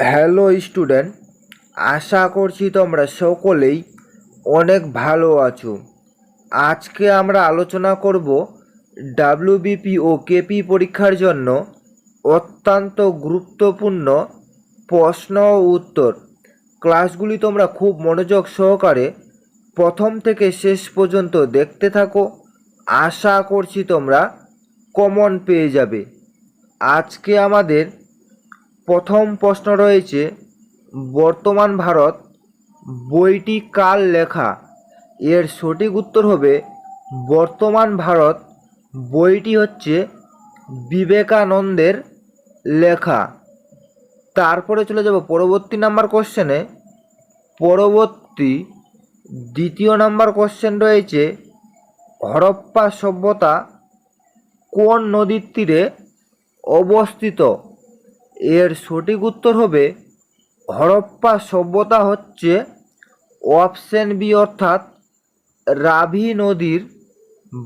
Hello student, আশা করছি তোমরা সকলেই অনেক ভালো আছো। আজকে আমরা আলোচনা করব ডাব্লিউবিপি ও কেপি পরীক্ষার জন্য অত্যন্ত গুরুত্বপূর্ণ প্রশ্ন ও উত্তর। ক্লাসগুলি তোমরা খুব মনোযোগ সহকারে প্রথম থেকে শেষ পর্যন্ত দেখতে থাকো। আশা করছি তোমরা কমন পেয়ে যাবে। আজকে আমাদের প্রথম প্রশ্ন রয়েছে, বর্তমান ভারত বইটি কার লেখা? এর সঠিক উত্তর হবে বর্তমান ভারত বইটি হচ্ছে বিবেকানন্দের লেখা। তারপরে চলে যাব পরবর্তী নাম্বার কোশ্চেনে। পরবর্তী দ্বিতীয় নাম্বার কোশ্চেন রয়েছে, হরপ্পা সভ্যতা কোন নদীর তীরে অবস্থিত? এর সঠিক উত্তর হবে হরপ্পা সভ্যতা হচ্ছে অপশন বি অর্থাৎ রাভি নদীর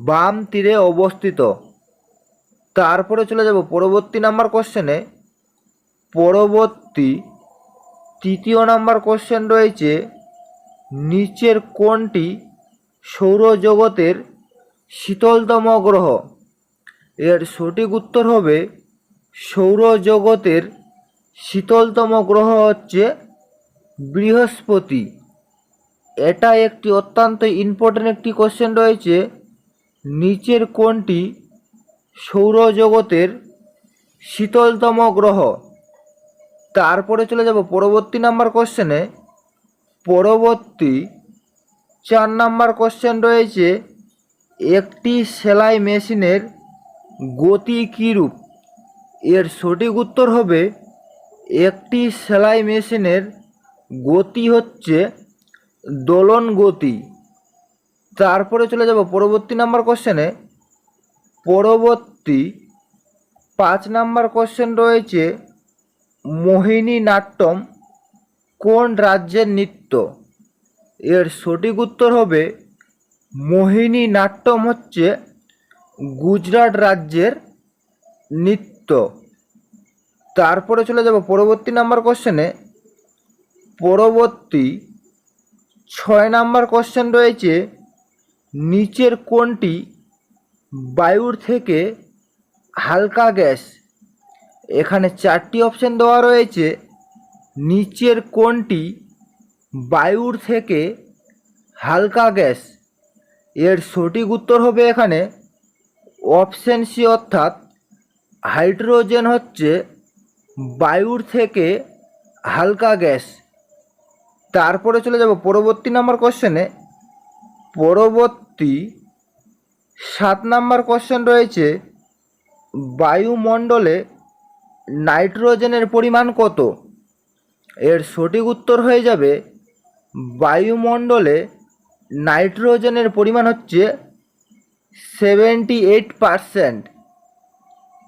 বাম তীরে অবস্থিত। তারপরে চলে যাব পরবর্তী নাম্বার কোশ্চেনে। পরবর্তী তৃতীয় নাম্বার কোশ্চেন রয়েছে, নিচের কোনটি সৌরজগতের শীতলতম গ্রহ? এর সঠিক উত্তর হবে সৌরজগতের শীতলতম গ্রহ হচ্ছে বৃহস্পতি। এটা একটি অত্যন্ত ইম্পর্টেন্ট একটি কোশ্চেন রয়েছে, নিচের কোনটি সৌরজগতের শীতলতম গ্রহ? তারপরে চলে যাব পরবর্তী নাম্বার কোশ্চেনে। পরবর্তী 4 নাম্বার কোশ্চেন রয়েছে, একটি সেলাই মেশিনের গতি কীরূপ? এর সঠিক উত্তর হবে একটি সেলাই মেশিনের গতি হচ্ছে দোলন গতি। তারপরে চলে যাব পরবর্তী নাম্বার কোশ্চেনে। পরবর্তী 5 নাম্বার কোশ্চেন রয়েছে, মোহিনী নাট্যম কোন রাজ্যের নৃত্য? এর সঠিক উত্তর হবে মোহিনী নাট্যম হচ্ছে গুজরাট রাজ্যের নৃত্য। তারপরে চলে যাব পরবর্তী নাম্বার কোশ্চেনে। পরবর্তী 6 নাম্বার কোশ্চেন রয়েছে, নিচের কোনটি বায়ুর থেকে হালকা গ্যাস? এখানে 4টি অপশন দেওয়া রয়েছে, নিচের কোনটি বায়ুর থেকে হালকা গ্যাস? এর সঠিক উত্তর হবে এখানে অপশন সি অর্থাৎ হাইড্রোজেন হচ্ছে বায়ুর থেকে হালকা গ্যাস। তারপরে চলে যাব পরবর্তী নাম্বার কোশ্চেনে। পরবর্তী 7 নাম্বার কোশ্চেন রয়েছে, বায়ুমণ্ডলে নাইট্রোজেনের পরিমাণ কত? এর সঠিক উত্তর হয়ে যাবে বায়ুমণ্ডলে নাইট্রোজেনের পরিমাণ হচ্ছে 78%।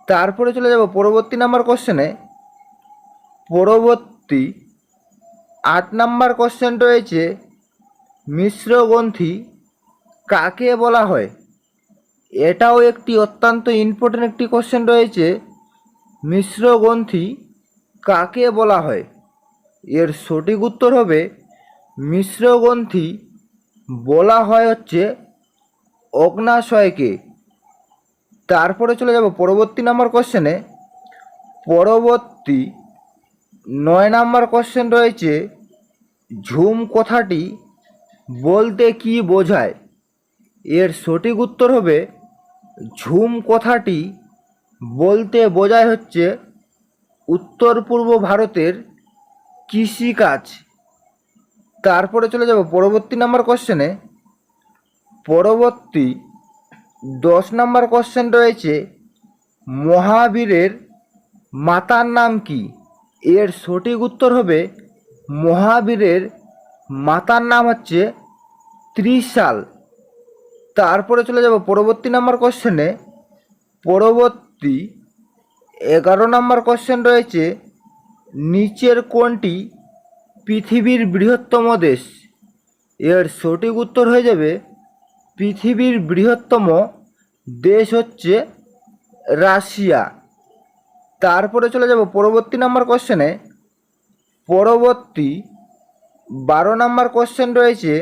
তারপরে চলে যাব পরবর্তী নাম্বার কোশ্চেনে। পরবর্তী 8 নাম্বার কোশ্চেন রয়েছে, মিশ্র গ্রন্থি কাকে বলা হয়? এটাও একটি অত্যন্ত ইম্পর্টেন্ট একটি কোশ্চেন রয়েছে, মিশ্র গ্রন্থি কাকে বলা হয়? এর সঠিক উত্তর হবে মিশ্র গ্রন্থি বলা হয় হচ্ছে অগ্নাশয়কে। তারপরে চলে যাব পরবর্তী নাম্বার কোশ্চেনে। পরবর্তী 9 নাম্বার কোশ্চেন রয়েছে, ঝুম কথাটি বলতে কি বোঝায়? এর সঠিক উত্তর হবে ঝুম কথাটি বলতে বোঝায় হচ্ছে উত্তর পূর্ব ভারতের কৃষিকাজ। তারপরে চলে যাব পরবর্তী নাম্বার কোশ্চেনে। পরবর্তী 10 নাম্বার কোশ্চেন রয়েছে, মহাবীরের মাতার নাম কি? এর সঠিক উত্তর হবে মহাবীরের মাতার নাম হচ্ছে ত্রিশাল। তারপরে চলে যাব পরবর্তী নাম্বার কোশ্চেনে। পরবর্তী 11 নাম্বার কোশ্চেন রয়েছে, নিচের কোনটি পৃথিবীর বৃহত্তম দেশ? এর সঠিক উত্তর হয়ে যাবে পৃথিবীর বৃহত্তম দেশ হচ্ছে রাশিয়া। তারপরে চলে যাব পরবর্তী নাম্বার কোশ্চেনে। পরবর্তী 12 নম্বর কোশ্চেন রয়েছে,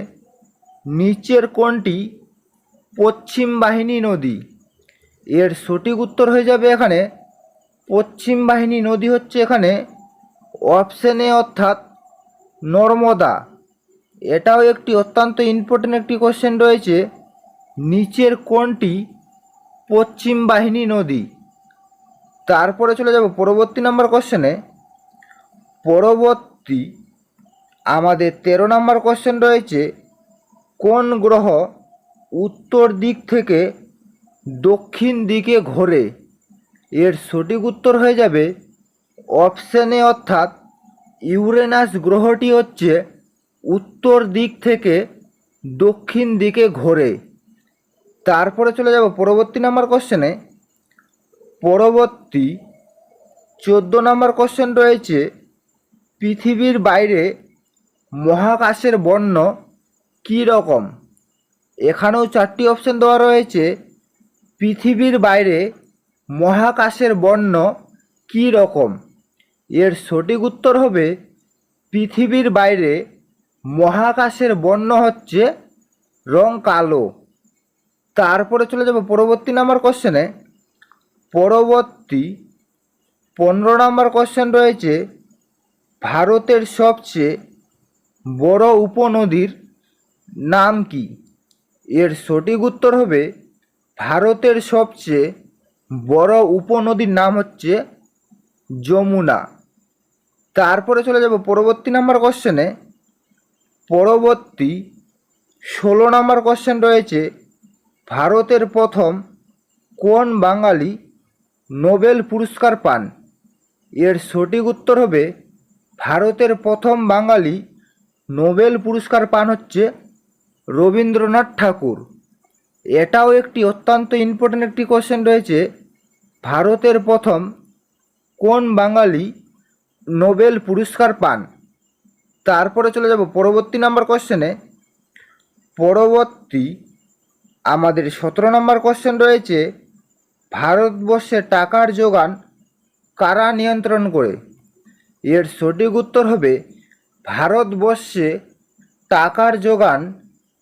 নিচের কোনটি পশ্চিম বাহিনী নদী? এর সঠিক উত্তর হয়ে যাবে এখানে পশ্চিম বাহিনী নদী হচ্ছে এখানে অপশন এ অর্থাৎ নর্মদা। এটাও একটি অত্যন্ত ইম্পর্টেন্ট একটি কোশ্চেন রয়েছে, নিচের কোনটি পশ্চিম বাহিনী নদী? তারপরে চলে যাব পরবর্তী নাম্বার কোশ্চেনে। পরবর্তী আমাদের 13 নম্বর কোশ্চেন রয়েছে, কোন গ্রহ উত্তর দিক থেকে দক্ষিণ দিকে ঘোরে? এর সঠিক উত্তর হয়ে যাবে অপশন এ অর্থাৎ ইউরেনাস গ্রহটি হচ্ছে উত্তর দিক থেকে দক্ষিণ দিকে ঘোরে। তারপরে চলে যাব পরবর্তী নাম্বার কোশ্চেনে। পরবর্তী 14 নম্বর কোশ্চেন রয়েছে, পৃথিবীর বাইরে মহাকাশের বর্ণ কী রকম? এখানেও 4টি অপশন দেওয়া রয়েছে, পৃথিবীর বাইরে মহাকাশের বর্ণ কী রকম? এর সঠিক উত্তর হবে পৃথিবীর বাইরে মহাকাশের বর্ণ হচ্ছে রং কালো। তারপরে চলে যাব পরবর্তী নাম্বার কোশ্চেনে। পরবর্তী 15 নম্বর কোশ্চেন রয়েছে, ভারতের সবচেয়ে বড় উপনদীর নাম কি? এর সঠিক উত্তর হবে ভারতের সবচেয়ে বড় উপনদীর নাম হচ্ছে যমুনা। তারপরে চলে যাব পরবর্তী নাম্বার কোশ্চেনে। পরবর্তী 16 নম্বর কোশ্চেন রয়েছে, ভারতের প্রথম কোন বাঙালি নোবেল পুরস্কার পান? এর সঠিক উত্তর হবে ভারতের প্রথম বাঙালি নোবেল পুরস্কার পান হচ্ছে রবীন্দ্রনাথ ঠাকুর। এটাও একটি অত্যন্ত ইম্পর্টেন্ট একটি কোশ্চেন রয়েছে, ভারতের প্রথম কোন বাঙালি নোবেল পুরস্কার পান? তারপরে চলে যাব পরবর্তী নাম্বার কোশ্চেনে। পরবর্তী আমাদের 17 নম্বর কোশ্চেন রয়েছে, ভারতবর্ষে টাকার যোগান কারা নিয়ন্ত্রণ করে? এর সঠিক উত্তর হবে ভারতবর্ষে টাকার যোগান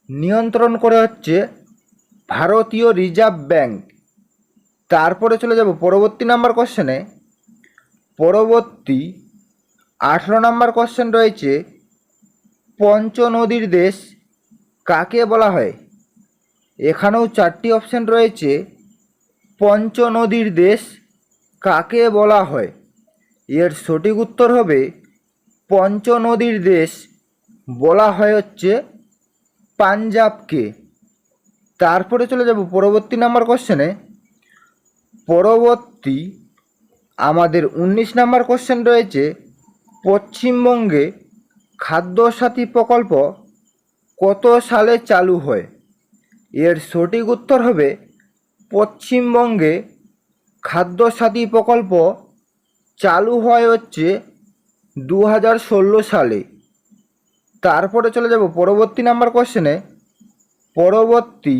নিয়ন্ত্রণ করে হচ্ছে ভারতীয় রিজার্ভ ব্যাংক। তারপরে চলে যাব পরবর্তী নাম্বার কোশ্চেনে। পরবর্তী 18 নম্বর কোশ্চেন রয়েছে, পঞ্চনদীর দেশ কাকে বলা হয়? এখানেও 4টি অপশন রয়েছে, পঞ্চনদীর দেশ কাকে বলা হয়? এর সঠিক উত্তর হবে পঞ্চনদীর দেশ বলা হয় হচ্ছে পাঞ্জাবকে। তারপরে চলে যাব পরবর্তী নাম্বার কোশ্চেনে। পরবর্তী আমাদের 19 নম্বর কোশ্চেন রয়েছে, পশ্চিমবঙ্গে খাদ্যসাথী প্রকল্প কত সালে চালু হয়? এর সঠিক উত্তর হবে পশ্চিমবঙ্গে খাদ্যসাথী প্রকল্প চালু হয় হচ্ছে 2016 সালে। তারপরে চলে যাব পরবর্তী নাম্বার কোশ্চেনে। পরবর্তী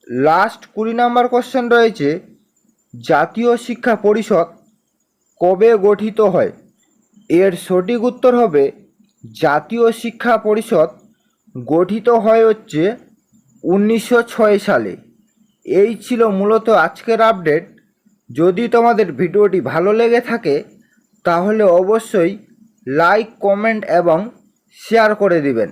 লাস্ট 20 নম্বর কোশ্চেন রয়েছে, জাতীয় শিক্ষা পরিষদ কবে গঠিত হয়? এর সঠিক উত্তর হবে জাতীয় শিক্ষা পরিষদ গঠিত হয় হচ্ছে 1906 সালে। এই ছিল মূলত আজকের আপডেট। যদি তোমাদের ভিডিওটি ভালো লেগে থাকে তাহলে অবশ্যই লাইক, কমেন্ট এবং শেয়ার করে দিবেন।